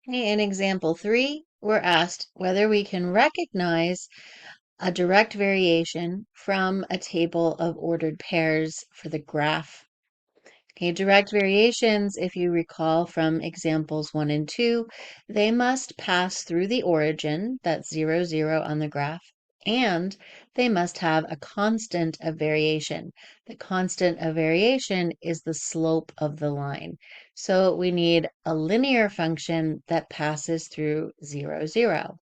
Okay, in example 3, we're asked whether we can recognize a direct variation from a table of ordered pairs for the graph. Okay, direct variations, if you recall from examples 1 and 2, they must pass through the origin, that's 0, 0 on the graph, and they must have a constant of variation. The constant of variation is the slope of the line. So we need a linear function that passes through 0, 0.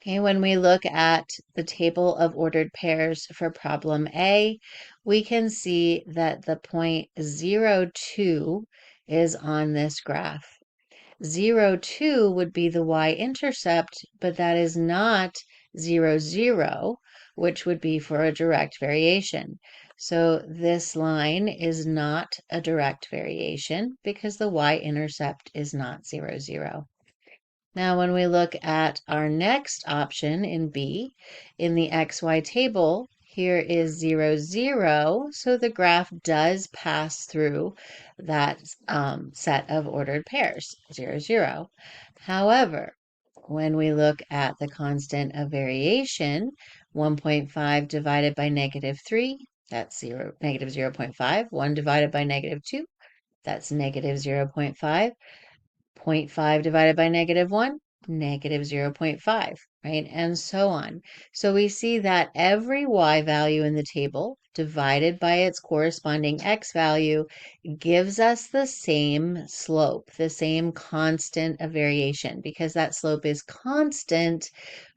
Okay, when we look at the table of ordered pairs for problem A, we can see that the point 0, 2 is on this graph. 0, 2 would be the y-intercept, but that is not 0, 0, which would be for a direct variation. So this line is not a direct variation because the y-intercept is not 0, 0. Now, when we look at our next option in B, in the XY table, here is 0, 0, so the graph does pass through that set of ordered pairs, 0, 0. However, when we look at the constant of variation, 1.5 divided by negative 3, that's negative 0.5. 1 divided by negative 2, that's negative 0.5. 0.5 divided by negative 1, negative 0.5, right? And so on. So we see that every y value in the table divided by its corresponding x value gives us the same slope, the same constant of variation, because that slope is constant,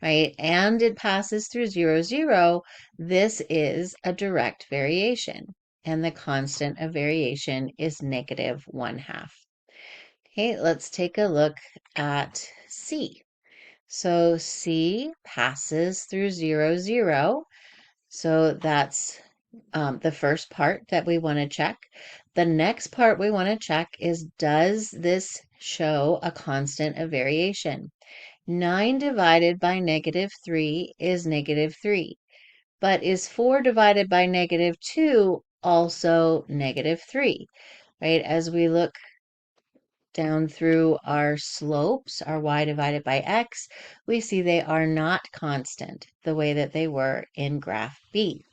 right? And it passes through 0, 0. This is a direct variation, and the constant of variation is negative 1/2. Okay, let's take a look at C. So C passes through 0, 0. So that's the first part that we want to check. The next part we want to check is, does this show a constant of variation? 9 divided by negative 3 is negative 3. But is 4 divided by negative 2 also negative 3? Right, as we look down through our slopes, our y divided by x, we see they are not constant the way that they were in graph B.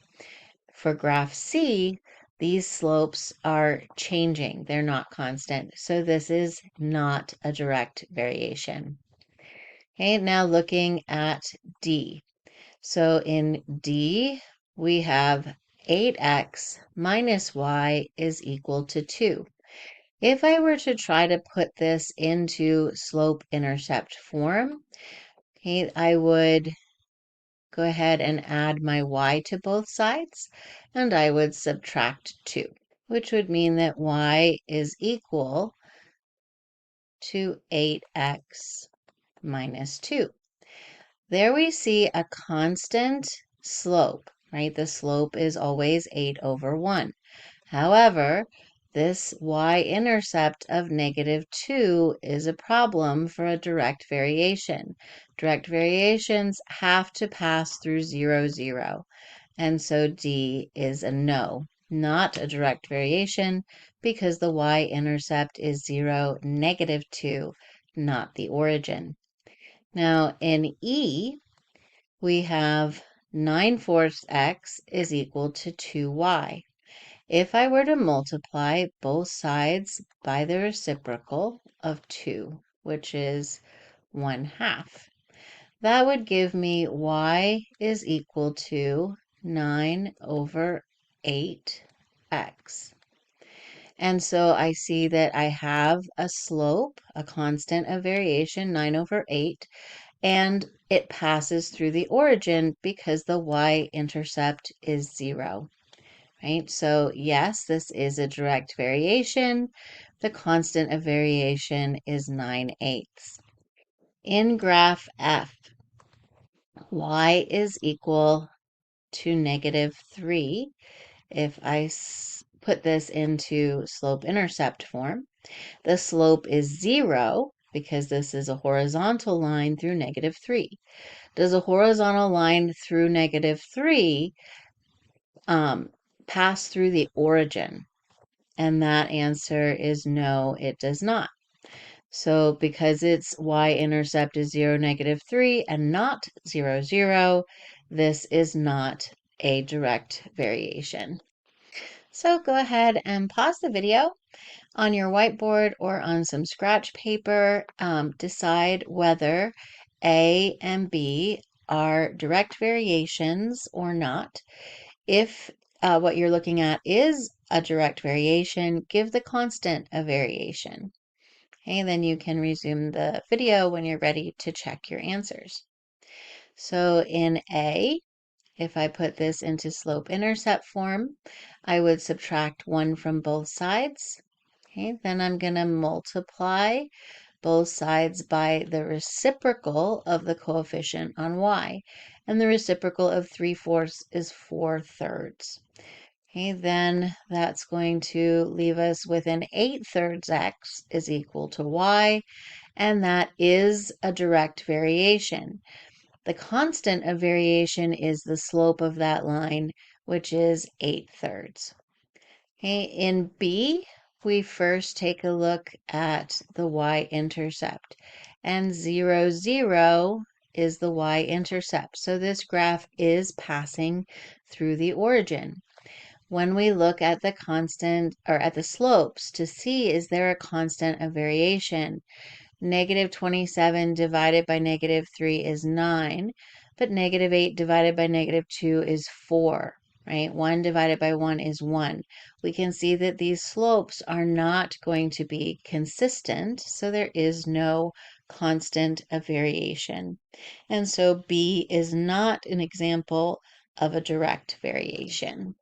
For graph C, these slopes are changing. They're not constant. So this is not a direct variation. Okay, now looking at D. So in D, we have 8x minus y is equal to 2. If I were to try to put this into slope-intercept form, okay, I would go ahead and add my y to both sides, and I would subtract 2, which would mean that y is equal to 8x minus 2. There we see a constant slope, right? The slope is always 8 over 1. However, this y-intercept of negative 2 is a problem for a direct variation. Direct variations have to pass through 0, 0. And so D is a no, not a direct variation, because the y-intercept is 0, negative 2, not the origin. Now, in E, we have 9/4 x is equal to 2y. If I were to multiply both sides by the reciprocal of 2, which is 1/2, that would give me y is equal to 9 over 8x. And so I see that I have a slope, a constant of variation, 9 over 8, and it passes through the origin because the y-intercept is 0. Right? So yes, this is a direct variation. The constant of variation is 9/8. In graph F, y is equal to negative 3. If I put this into slope-intercept form, the slope is 0 because this is a horizontal line through negative 3. Does a horizontal line through negative 3 pass through the origin? And that answer is no, it does not. So because its y-intercept is 0, -3 and not 0, 0, this is not a direct variation. So go ahead and pause the video on your whiteboard or on some scratch paper. Decide whether A and B are direct variations or not. If what you're looking at is a direct variation, give the constant a variation. Okay, then you can resume the video when you're ready to check your answers. So in A, if I put this into slope-intercept form, I would subtract 1 from both sides. Okay, then I'm going to multiply both sides by the reciprocal of the coefficient on y. And the reciprocal of 3/4 is 4/3. Okay, then that's going to leave us with an 8/3 x is equal to y, and that is a direct variation. The constant of variation is the slope of that line, which is 8/3. Okay, in B, we first take a look at the y-intercept, and 0, 0 is the y-intercept. So this graph is passing through the origin. When we look at the constant or at the slopes to see is there a constant of variation, -27 divided by -3 is 9, but -8 divided by -2 is 4, right? 1 divided by 1 is 1. We can see that these slopes are not going to be consistent, so there is no constant of variation. And so B is not an example of a direct variation.